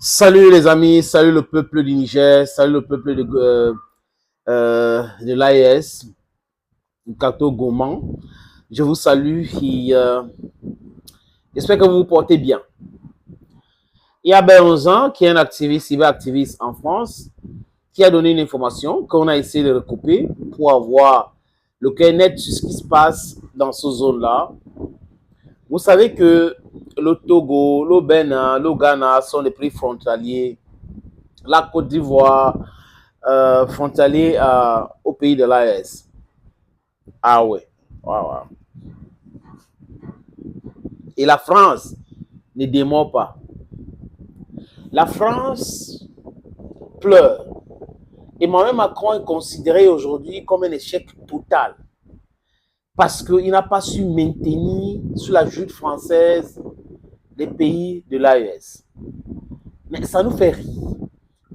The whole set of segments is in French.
Salut les amis, salut le peuple du Niger, salut le peuple de l'AES, du Kato Goman. Je vous salue et j'espère que vous vous portez bien. Il y a ben 11 ans, qui est un activiste, cyberactiviste en France, qui a donné une information qu'on a essayé de recouper pour avoir le cœur net sur ce qui se passe dans ce zone-là. Vous savez que le Togo, le Bénin, le Ghana sont les pays frontaliers. La Côte d'Ivoire, frontalier au pays de l'AES. Ah ouais. Wow. Et la France ne démord pas. La France pleure. Emmanuel Macron est considéré aujourd'hui comme un échec total parce qu'il n'a pas su maintenir sous la joute française les pays de l'AES. Mais ça nous fait rire.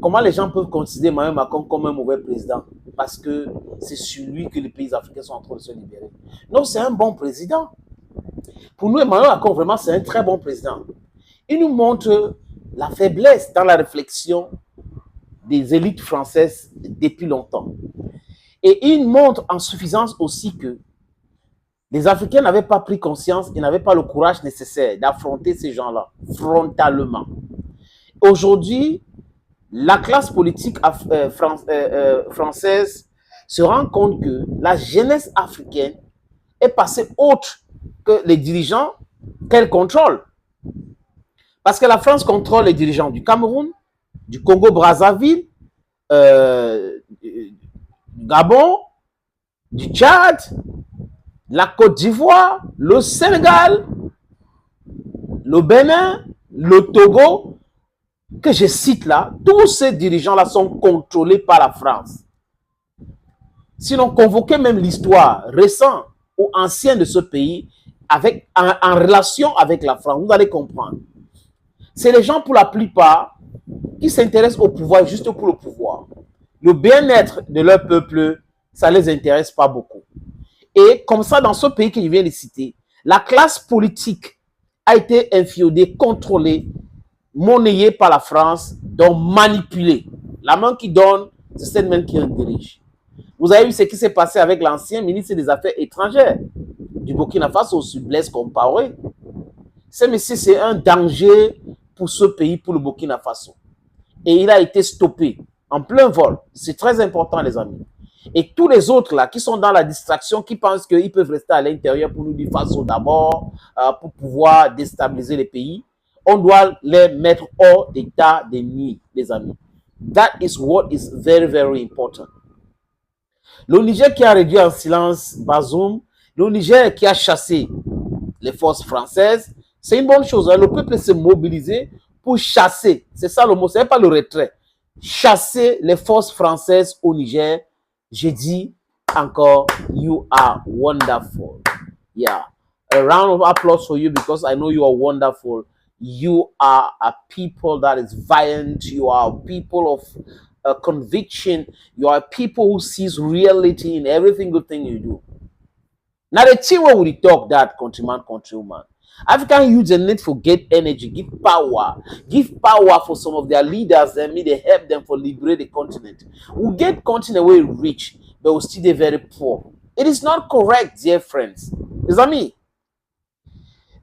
Comment les gens peuvent considérer Emmanuel Macron comme un mauvais président parce que c'est sur lui que les pays africains sont en train de se libérer? Non, c'est un bon président. Pour nous, Emmanuel Macron, vraiment, c'est un très bon président. Il nous montre la faiblesse dans la réflexion des élites françaises depuis longtemps. Et il montre en suffisance aussi que les Africains n'avaient pas pris conscience et n'avaient pas le courage nécessaire d'affronter ces gens-là frontalement. Aujourd'hui, la classe politique française se rend compte que la jeunesse africaine est passée autre que les dirigeants qu'elle contrôle. Parce que la France contrôle les dirigeants du Cameroun, du Congo-Brazzaville, du Gabon, du Tchad, la Côte d'Ivoire, le Sénégal, le Bénin, le Togo, que je cite là. Tous ces dirigeants-là sont contrôlés par la France. Sinon, convoquez même l'histoire récente ou ancienne de ce pays en relation avec la France. Vous allez comprendre. C'est les gens, pour la plupart, qui s'intéressent au pouvoir juste pour le pouvoir. Le bien-être de leur peuple, ça ne les intéresse pas beaucoup. Et comme ça, dans ce pays que je viens de citer, la classe politique a été infiodée, contrôlée, monnayée par la France, donc manipulée. La main qui donne, c'est cette main qui en dirige. Vous avez vu ce qui s'est passé avec l'ancien ministre des Affaires étrangères du Burkina Faso, Blaise Compaoré. Ce monsieur, c'est un danger pour ce pays, pour le Burkina Faso. Et il a été stoppé en plein vol. C'est très important, les amis. Et tous les autres là qui sont dans la distraction, qui pensent qu'ils peuvent rester à l'intérieur pour nous dire Faso d'abord, pour pouvoir déstabiliser les pays, on doit les mettre hors d'état de nuit, les amis. That is what is very, very important. Le Niger qui a réduit en silence Bazoum, le Niger qui a chassé les forces françaises, c'est une bonne chose. Hein? Le peuple s'est mobilisé pour chasser, c'est ça le mot, ce n'est pas le retrait, chasser les forces françaises au Niger. Je dis encore, you are wonderful. Yeah. A round of applause for you because I know you are wonderful. You are a people that is violent. You are a people of conviction. You are people who sees reality in every single thing you do. Now the team will talk that countryman. African youths need to get energy, give power for some of their leaders and they help them for liberate the continent. We get continent where rich, but we still be very poor. It is not correct, dear friends. Les amis,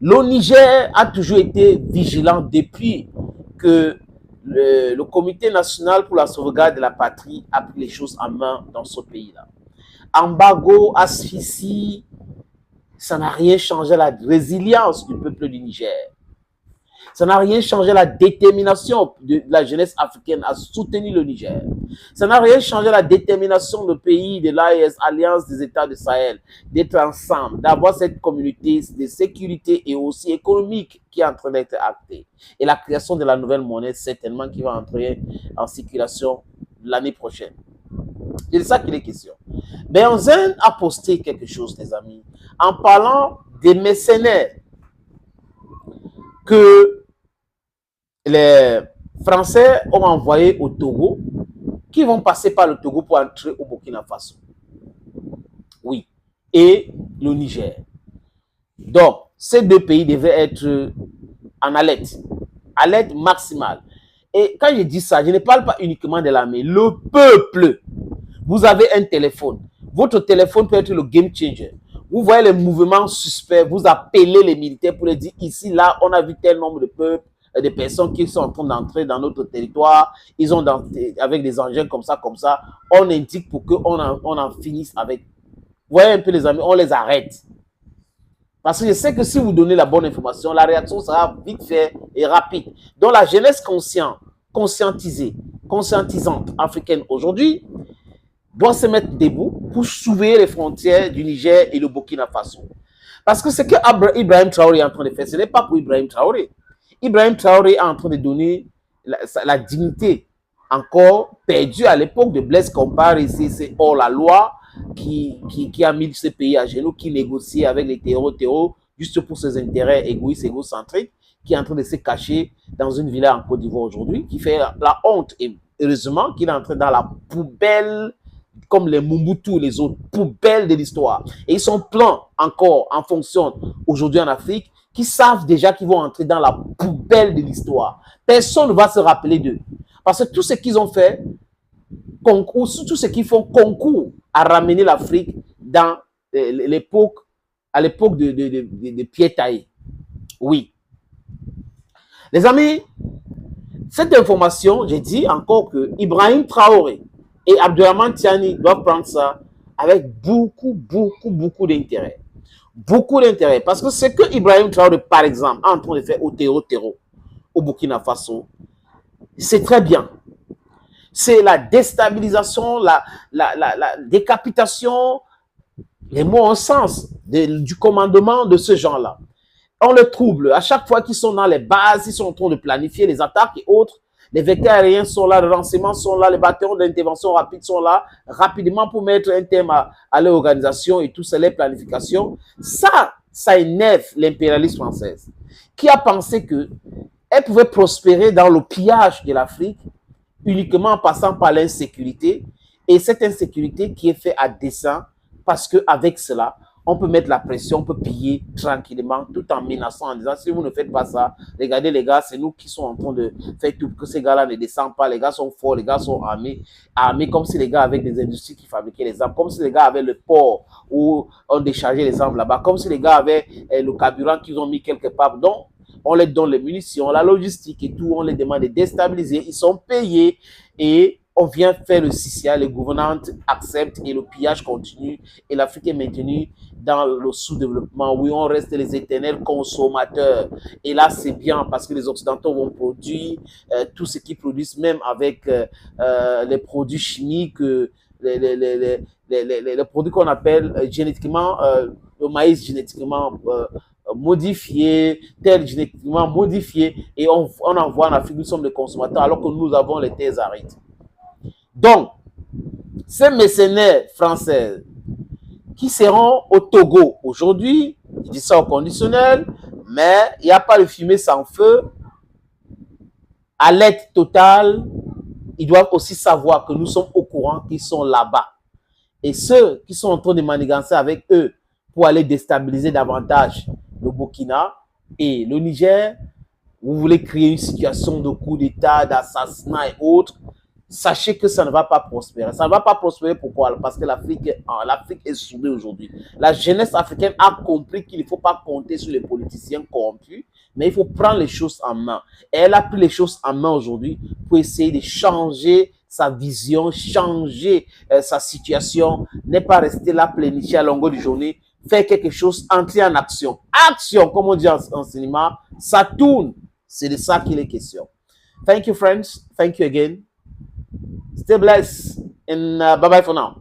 le Niger a toujours été vigilant depuis que le Comité national pour la sauvegarde de la patrie a pris les choses en main dans ce pays-là. Embargo, asphyxie, ça n'a rien changé à la résilience du peuple du Niger. Ça n'a rien changé à la détermination de la jeunesse africaine à soutenir le Niger. Ça n'a rien changé à la détermination du pays de l'AES, Alliance des États du Sahel, d'être ensemble, d'avoir cette communauté de sécurité et aussi économique qui est en train d'être actée. Et la création de la nouvelle monnaie, certainement, qui va entrer en circulation l'année prochaine. C'est de ça qu'il est question. Benzen a posté quelque chose, les amis, en parlant des mercenaires que les Français ont envoyés au Togo, qui vont passer par le Togo pour entrer au Burkina Faso. Oui. Et le Niger. Donc, ces deux pays devaient être en alerte maximale. Et quand je dis ça, je ne parle pas uniquement de l'armée. Le peuple, vous avez un téléphone. Votre téléphone peut être le game changer. Vous voyez les mouvements suspects, vous appelez les militaires pour leur dire, ici, là, on a vu tel nombre de peuples, de personnes qui sont en train d'entrer dans notre territoire, ils ont avec des engins comme ça, on indique pour qu'on en finisse avec. Vous voyez un peu les amis, on les arrête. Parce que je sais que si vous donnez la bonne information, la réaction sera vite faite et rapide. Donc la jeunesse conscientisante africaine aujourd'hui doit se mettre debout pour sauver les frontières du Niger et le Burkina Faso. Parce que ce que Ibrahim Traoré est en train de faire, ce n'est pas pour Ibrahim Traoré. Ibrahim Traoré est en train de donner la dignité encore perdue à l'époque de Blaise Compaoré. C'est hors la loi qui a mis ce pays à genoux, qui négocie avec les terreaux juste pour ses intérêts égoïstes, égocentriques, qui est en train de se cacher dans une villa en Côte d'Ivoire aujourd'hui, qui fait la honte. Et heureusement qu'il est entré dans la poubelle, comme les Mobutu et les autres, poubelles de l'histoire. Et ils sont pleins encore en fonction aujourd'hui en Afrique, qui savent déjà qu'ils vont entrer dans la poubelle de l'histoire. Personne ne va se rappeler d'eux. Parce que tout ce qu'ils ont fait, tout ce qu'ils font concourt à ramener l'Afrique dans l'époque, à l'époque de Pierre Taillé. Oui. Les amis, cette information, j'ai dit encore que Ibrahim Traoré et Abdourahmane Tiani doivent prendre ça avec beaucoup d'intérêt. Beaucoup d'intérêt. Parce que ce que Ibrahim Traoré, par exemple, est en train de faire au terreau au Burkina Faso, c'est très bien. C'est la déstabilisation, la décapitation, les mots en sens du commandement de ce genre-là. On le trouble. À chaque fois qu'ils sont dans les bases, ils sont en train de planifier les attaques et autres. Les vecteurs aériens sont là, les renseignements sont là, les bataillons d'intervention rapide sont là, rapidement pour mettre un thème à leur organisation et tout ça, les planifications. Ça énerve l'impérialisme française, qui a pensé qu'elle pouvait prospérer dans le pillage de l'Afrique uniquement en passant par l'insécurité. Et cette insécurité qui est faite à dessein, parce qu'avec cela, on peut mettre la pression, on peut piller tranquillement, tout en menaçant, en disant, si vous ne faites pas ça, regardez les gars, c'est nous qui sommes en train de faire tout pour que ces gars-là ne descendent pas. Les gars sont forts, les gars sont armés comme si les gars avaient des industries qui fabriquaient les armes, comme si les gars avaient le port où on déchargeait les armes là-bas, comme si les gars avaient le carburant qu'ils ont mis quelque part. Donc, on les donne les munitions, la logistique et tout, on les demande de déstabiliser, ils sont payés et on vient faire le CCA, les gouvernantes acceptent et le pillage continue et l'Afrique est maintenue dans le sous-développement. Oui, on reste les éternels consommateurs. Et là, c'est bien parce que les Occidentaux vont produire tout ce qu'ils produisent, même avec les produits chimiques, les produits qu'on appelle génétiquement, le maïs génétiquement modifié, tel génétiquement modifié, et on envoie en Afrique, nous sommes des consommateurs alors que nous avons les terres arides. Donc, ces mercenaires français qui seront au Togo aujourd'hui, je dis ça au conditionnel, mais il n'y a pas de fumée sans feu, à l'aide totale, ils doivent aussi savoir que nous sommes au courant qu'ils sont là-bas. Et ceux qui sont en train de manigancer avec eux pour aller déstabiliser davantage le Burkina et le Niger, vous voulez créer une situation de coup d'État, d'assassinat et autres, sachez que ça ne va pas prospérer. Ça ne va pas prospérer, pourquoi? Parce que l'Afrique est soudée aujourd'hui. La jeunesse africaine a compris qu'il ne faut pas compter sur les politiciens corrompus, mais il faut prendre les choses en main. Et elle a pris les choses en main aujourd'hui pour essayer de changer sa vision, changer sa situation, n'est pas rester là planifié à longueur de journée, faire quelque chose, entrer en action. Action, comme on dit en cinéma, ça tourne. C'est de ça qu'il est question. Thank you, friends. Thank you again. Stay blessed and bye-bye for now.